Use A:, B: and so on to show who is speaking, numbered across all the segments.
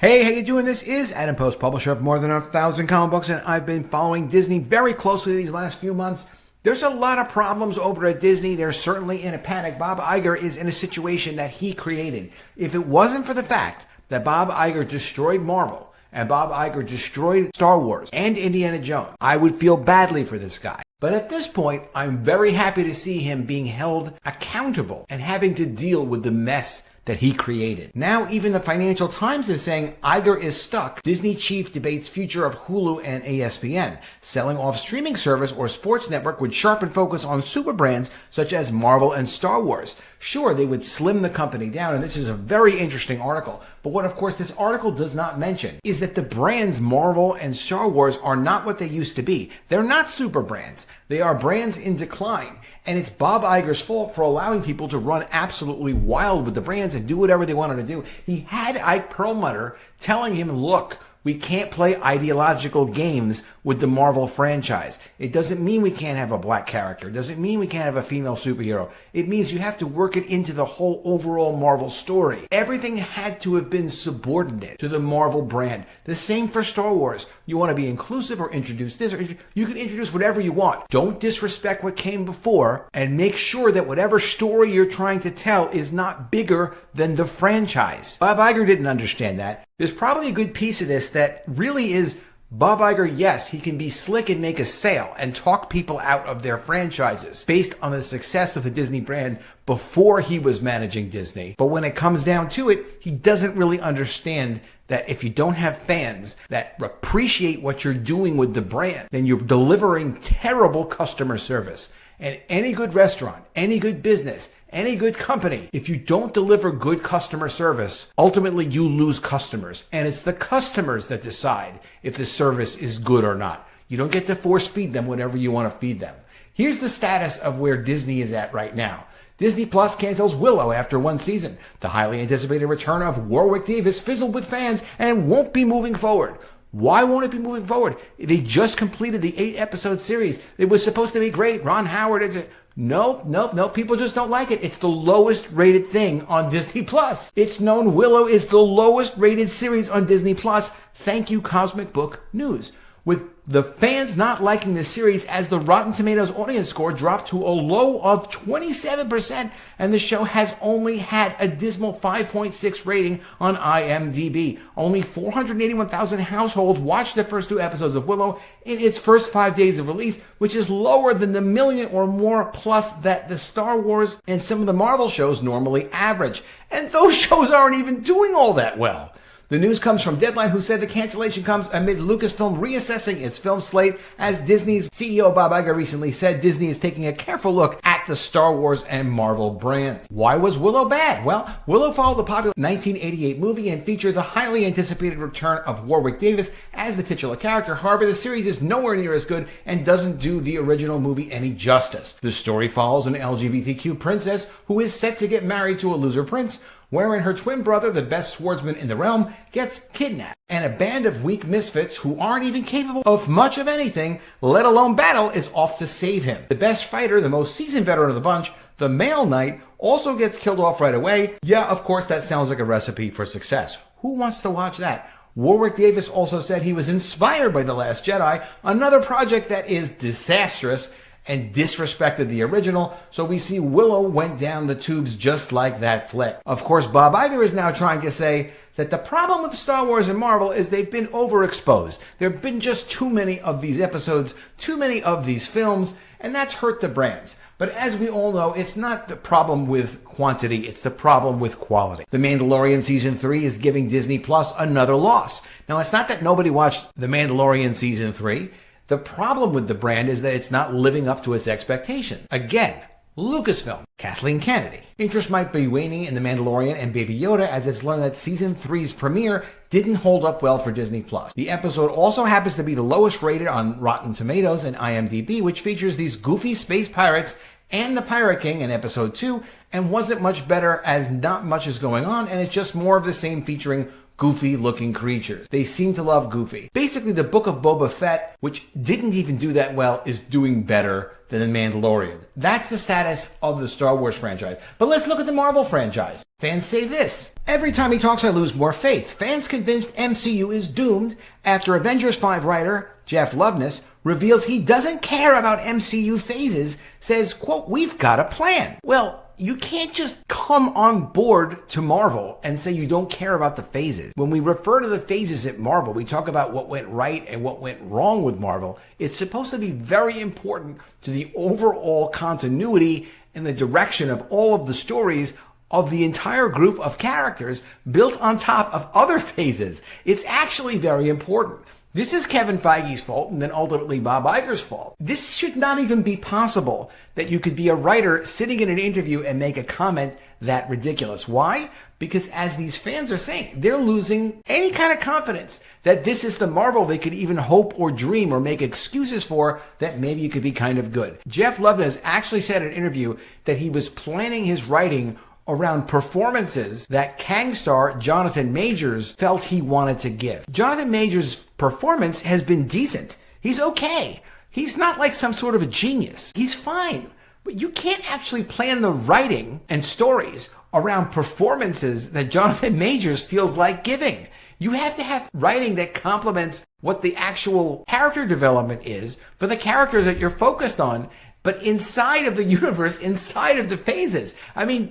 A: Hey, how you doing? This is Adam Post, publisher of more than 1,000 comic books, and I've been following Disney very closely these last few months. There's a lot of problems over at Disney. They're certainly in a panic. Bob Iger is in a situation that he created. If it wasn't for the fact that Bob Iger destroyed Marvel and Bob Iger destroyed Star Wars and Indiana Jones, I would feel badly for this guy. But at this point, I'm very happy to see him being held accountable and having to deal with the mess that he created. Now even the Financial Times is saying Iger is stuck. Disney chief debates future of Hulu and ESPN. Selling off streaming service or sports network would sharpen focus on superbrands such as Marvel and Star Wars. Sure, they would slim the company down, and this is a very interesting article. But what, of course, this article does not mention is that the brands Marvel and Star Wars are not what they used to be. They're not super brands. They are brands in decline. And it's Bob Iger's fault for allowing people to run absolutely wild with the brands and do whatever they wanted to do. He had Ike Perlmutter telling him, look, we can't play ideological games with the Marvel franchise. It doesn't mean we can't have a black character. It doesn't mean we can't have a female superhero. It means you have to work it into the whole overall Marvel story. Everything had to have been subordinate to the Marvel brand. The same for Star Wars. You want to be inclusive or introduce this, or you can introduce whatever you want. Don't disrespect what came before, and make sure that whatever story you're trying to tell is not bigger than the franchise. Bob Iger didn't understand that. There's probably a good piece of this that really is Bob Iger. Yes, he can be slick and make a sale and talk people out of their franchises based on the success of the Disney brand before he was managing Disney. But when it comes down to it, he doesn't really understand that if you don't have fans that appreciate what you're doing with the brand, then you're delivering terrible customer service. And any good restaurant, any good business, any good company, if you don't deliver good customer service, ultimately you lose customers. And it's the customers that decide if the service is good or not. You don't get to force feed them whatever you want to feed them. Here's the status of where Disney is at right now. Disney Plus cancels Willow after one season. The highly anticipated return of Warwick Davis fizzled with fans and won't be moving forward. Why won't it be moving forward? They just completed the 8-episode series. It was supposed to be great. Ron Howard, No. People just don't like it. It's the lowest rated thing on Disney Plus. It's known Willow is the lowest rated series on Disney Plus. Thank you, Cosmic Book News. With the fans not liking the series as the Rotten Tomatoes audience score dropped to a low of 27%, and the show has only had a dismal 5.6 rating on IMDb. Only 481,000 households watched the first 2 episodes of Willow in its first 5 days of release, which is lower than the million or more plus that the Star Wars and some of the Marvel shows normally average. And those shows aren't even doing all that well. The news comes from Deadline, who said the cancellation comes amid Lucasfilm reassessing its film slate. As Disney's CEO Bob Iger recently said, Disney is taking a careful look at the Star Wars and Marvel brands. Why was Willow bad? Well, Willow followed the popular 1988 movie and featured the highly anticipated return of Warwick Davis as the titular character. However, the series is nowhere near as good and doesn't do the original movie any justice. The story follows an LGBTQ princess who is set to get married to a loser prince, wherein her twin brother, the best swordsman in the realm, gets kidnapped. And a band of weak misfits who aren't even capable of much of anything, let alone battle, is off to save him. The best fighter, the most seasoned veteran of the bunch, the male knight, also gets killed off right away. Yeah, of course, that sounds like a recipe for success. Who wants to watch that? Warwick Davis also said he was inspired by The Last Jedi, another project that is disastrous and disrespected the original, so we see Willow went down the tubes just like that flick. Of course, Bob Iger is now trying to say that the problem with Star Wars and Marvel is they've been overexposed. There have been just too many of these episodes, too many of these films, and that's hurt the brands. But as we all know, it's not the problem with quantity, it's the problem with quality. The Mandalorian Season 3 is giving Disney Plus another loss. Now, it's not that nobody watched The Mandalorian Season 3. The problem with the brand is that it's not living up to its expectations. Again, Lucasfilm, Kathleen Kennedy. Interest might be waning in The Mandalorian and Baby Yoda as it's learned that Season 3's premiere didn't hold up well for Disney+. The episode also happens to be the lowest rated on Rotten Tomatoes and IMDb, which features these goofy space pirates and the Pirate King in Episode 2, and wasn't much better as not much is going on, and it's just more of the same featuring goofy-looking creatures. They seem to love Goofy. Basically, the Book of Boba Fett, which didn't even do that well, is doing better than The Mandalorian. That's the status of the Star Wars franchise. But let's look at the Marvel franchise. Fans say this: every time he talks, I lose more faith. Fans convinced MCU is doomed after Avengers 5 writer Jeff Loveness reveals he doesn't care about MCU phases, says, quote, "We've got a plan." Well, you can't just come on board to Marvel and say you don't care about the phases. When we refer to the phases at Marvel, we talk about what went right and what went wrong with Marvel. It's supposed to be very important to the overall continuity and the direction of all of the stories of the entire group of characters built on top of other phases. It's actually very important. This is Kevin Feige's fault and then ultimately Bob Iger's fault. This should not even be possible that you could be a writer sitting in an interview and make a comment that ridiculous. Why? Because as these fans are saying, they're losing any kind of confidence that this is the Marvel they could even hope or dream or make excuses for that maybe it could be kind of good. Jeff Loveness actually said in an interview that he was planning his writing around performances that Kang star Jonathan Majors felt he wanted to give. Jonathan Majors' performance has been decent. He's okay. He's not like some sort of a genius. He's fine. But you can't actually plan the writing and stories around performances that Jonathan Majors feels like giving. You have to have writing that complements what the actual character development is for the characters that you're focused on, but inside of the universe, inside of the phases. I mean,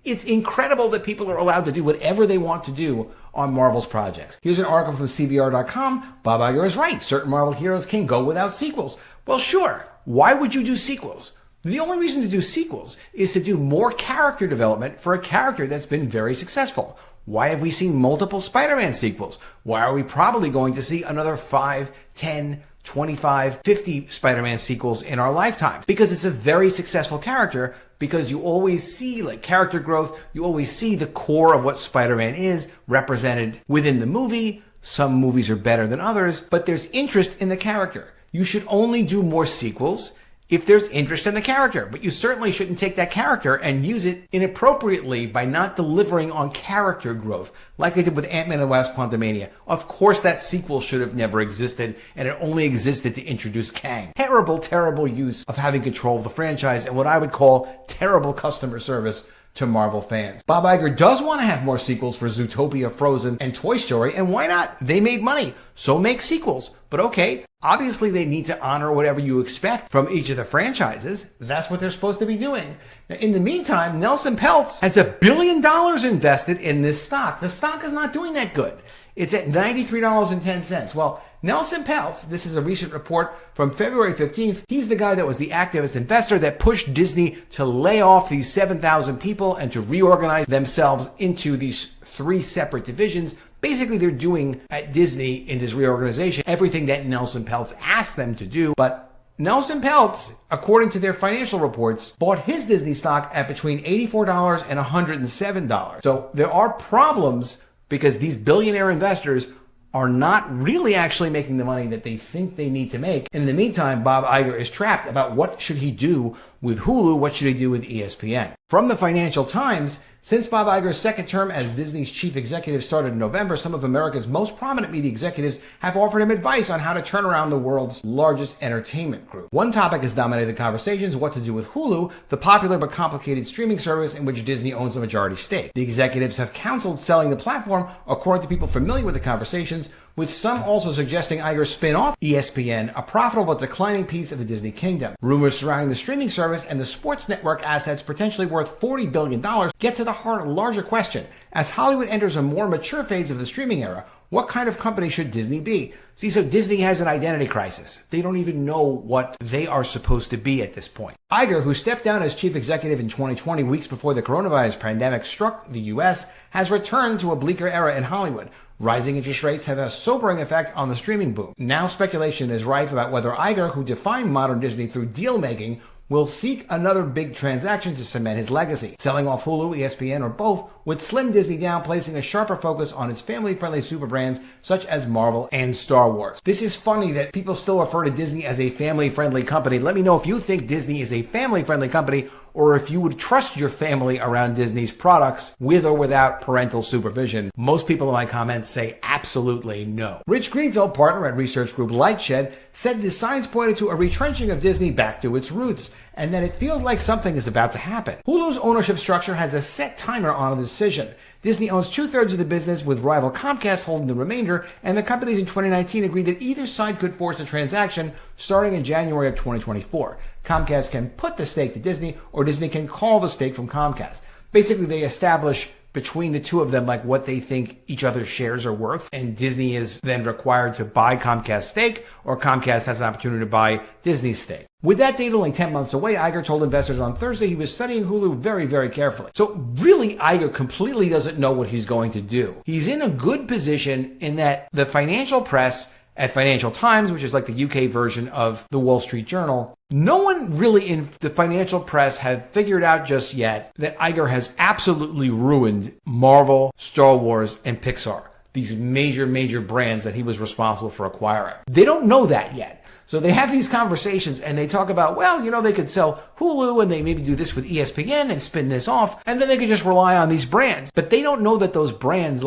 A: it's incredible that people are allowed to do whatever they want to do on Marvel's projects. Here's an article from CBR.com. Bob Iger is right. Certain Marvel heroes can go without sequels. Well, sure. Why would you do sequels? The only reason to do sequels is to do more character development for a character that's been very successful. Why have we seen multiple Spider-Man sequels? Why are we probably going to see another 5, 10, 25, 50 Spider-Man sequels in our lifetimes? Because it's a very successful character, because you always see like character growth. You always see the core of what Spider-Man is represented within the movie. Some movies are better than others, but there's interest in the character. You should only do more sequels if there's interest in the character, but you certainly shouldn't take that character and use it inappropriately by not delivering on character growth, like they did with Ant-Man and the Wasp: Quantumania. Of course, that sequel should have never existed, and it only existed to introduce Kang. Terrible, terrible use of having control of the franchise, and what I would call terrible customer service to Marvel fans. Bob Iger does want to have more sequels for Zootopia, Frozen, and Toy Story, and why not? They made money, so make sequels. But okay, obviously they need to honor whatever you expect from each of the franchises. That's what they're supposed to be doing. Now, in the meantime, Nelson Peltz has $1 billion invested in this stock. The stock is not doing that good. It's at $93.10. Well, Nelson Peltz, this is a recent report from February 15th. He's the guy that was the activist investor that pushed Disney to lay off these 7,000 people and to reorganize themselves into these 3 separate divisions. Basically, they're doing at Disney in this reorganization everything that Nelson Peltz asked them to do. But Nelson Peltz, according to their financial reports, bought his Disney stock at between $84 and $107. So there are problems because these billionaire investors are not really actually making the money that they think they need to make. In the meantime, Bob Iger is trapped about what should he do with Hulu, what should he do with ESPN. From the Financial Times, since Bob Iger's second term as Disney's chief executive started in November, some of America's most prominent media executives have offered him advice on how to turn around the world's largest entertainment group. One topic has dominated the conversations: what to do with Hulu, the popular but complicated streaming service in which Disney owns a majority stake. The executives have counseled selling the platform, according to people familiar with the conversations, with some also suggesting Iger spin off ESPN, a profitable but declining piece of the Disney kingdom. Rumors surrounding the streaming service and the sports network assets potentially worth $40 billion get to the heart of a larger question. As Hollywood enters a more mature phase of the streaming era, what kind of company should Disney be? See, so Disney has an identity crisis. They don't even know what they are supposed to be at this point. Iger, who stepped down as chief executive in 2020, weeks before the coronavirus pandemic struck the U.S., has returned to a bleaker era in Hollywood. Rising interest rates have a sobering effect on the streaming boom. Now speculation is rife about whether Iger, who defined modern Disney through deal-making, will seek another big transaction to cement his legacy. Selling off Hulu, ESPN, or both would slim Disney down, placing a sharper focus on its family-friendly super brands such as Marvel and Star Wars. This is funny that people still refer to Disney as a family-friendly company. Let me know if you think Disney is a family-friendly company or if you would trust your family around Disney's products with or without parental supervision. Most people in my comments say absolutely no. Rich Greenfield, partner at research group Lightshed, said the signs pointed to a retrenching of Disney back to its roots, and that it feels like something is about to happen. Hulu's ownership structure has a set timer on the decision. Disney owns 2/3 of the business, with rival Comcast holding the remainder, and the companies in 2019 agreed that either side could force a transaction starting in January of 2024. Comcast can put the stake to Disney, or Disney can call the stake from Comcast. Basically, they establish between the two of them like what they think each other's shares are worth, and Disney is then required to buy Comcast's stake, or Comcast has an opportunity to buy Disney's stake. With that date only 10 months away, Iger told investors on Thursday he was studying Hulu very, very carefully. So really, Iger completely doesn't know what he's going to do. He's in a good position in that the financial press at Financial Times, which is like the UK version of the Wall Street Journal, no one really in the financial press had figured out just yet that Iger has absolutely ruined Marvel, Star Wars, and Pixar, these major brands that he was responsible for acquiring. They don't know that yet. So they have these conversations and they talk about, well, they could sell Hulu and they maybe do this with ESPN and spin this off, and then they could just rely on these brands. But they don't know that those brands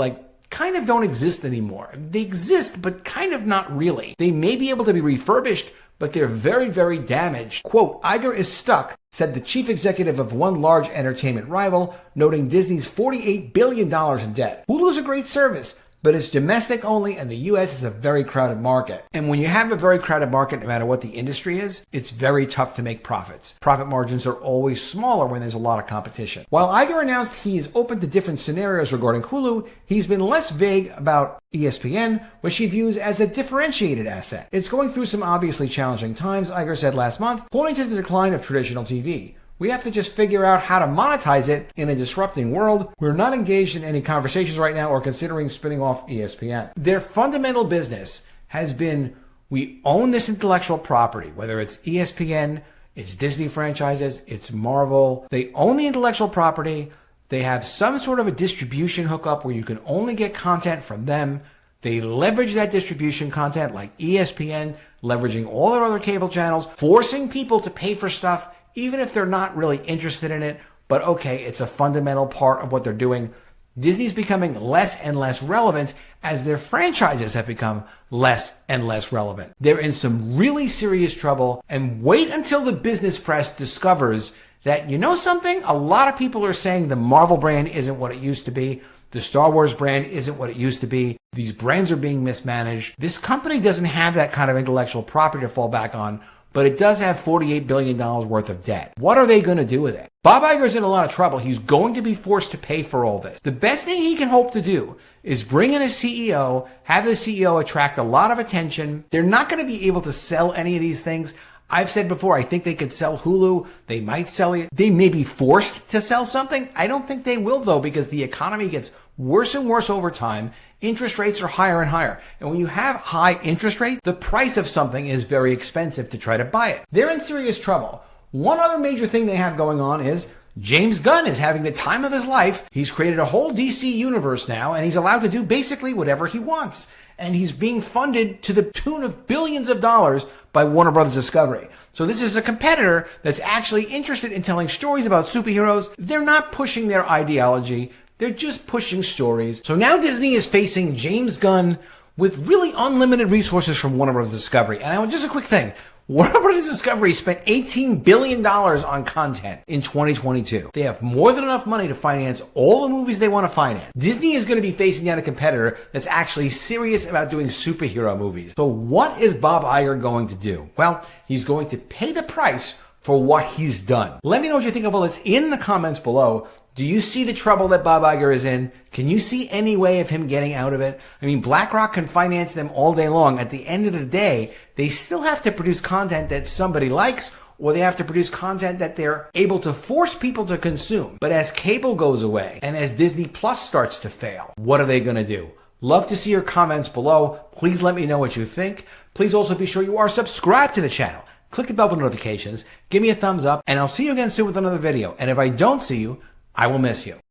A: kind of don't exist anymore. They exist, but kind of not really. They may be able to be refurbished, but they're very, very damaged. Quote, Iger is stuck, said the chief executive of one large entertainment rival, noting Disney's $48 billion in debt. Hulu's a great service, but it's domestic only, and the U.S. is a very crowded market. And when you have a very crowded market, no matter what the industry is, it's very tough to make profits. Profit margins are always smaller when there's a lot of competition. While Iger announced he is open to different scenarios regarding Hulu, he's been less vague about ESPN, which he views as a differentiated asset. It's going through some obviously challenging times, Iger said last month, pointing to the decline of traditional TV. We have to just figure out how to monetize it in a disrupting world. We're not engaged in any conversations right now or considering spinning off ESPN. Their fundamental business has been, we own this intellectual property, whether it's ESPN, it's Disney franchises, it's Marvel. They own the intellectual property. They have some sort of a distribution hookup where you can only get content from them. They leverage that distribution content like ESPN, leveraging all their other cable channels, forcing people to pay for stuff even if they're not really interested in it. But okay, it's a fundamental part of what they're doing. Disney's becoming less and less relevant as their franchises have become less and less relevant. They're in some really serious trouble, and wait until the business press discovers that, something? A lot of people are saying the Marvel brand isn't what it used to be. The Star Wars brand isn't what it used to be. These brands are being mismanaged. This company doesn't have that kind of intellectual property to fall back on, but it does have $48 billion worth of debt. What are they going to do with it? Bob Iger's in a lot of trouble. He's going to be forced to pay for all this. The best thing he can hope to do is bring in a CEO, have the CEO attract a lot of attention. They're not going to be able to sell any of these things. I've said before, I think they could sell Hulu. They might sell it. They may be forced to sell something. I don't think they will, though, because the economy gets worse and worse over time. Interest rates are higher and higher. And when you have high interest rates, the price of something is very expensive to try to buy it. They're in serious trouble. One other major thing they have going on is James Gunn is having the time of his life. He's created a whole DC universe now, and he's allowed to do basically whatever he wants. And he's being funded to the tune of billions of dollars by Warner Brothers Discovery. So this is a competitor that's actually interested in telling stories about superheroes. They're not pushing their ideology. They're just pushing stories. So now Disney is facing James Gunn with really unlimited resources from Warner Brothers Discovery. And just a quick thing. Warner Brothers Discovery spent $18 billion on content in 2022. They have more than enough money to finance all the movies they want to finance. Disney is going to be facing down a competitor that's actually serious about doing superhero movies. So what is Bob Iger going to do? Well, he's going to pay the price for what he's done. Let me know what you think of all this in the comments below. Do you see the trouble that Bob Iger is in? Can you see any way of him getting out of it? I mean, BlackRock can finance them all day long. At the end of the day, they still have to produce content that somebody likes, or they have to produce content that they're able to force people to consume. But as cable goes away and as Disney Plus starts to fail, what are they going to do? Love to see your comments below. Please let me know what you think. Please also be sure you are subscribed to the channel. Click the bell for notifications. Give me a thumbs up, and I'll see you again soon with another video. And if I don't see you, I will miss you.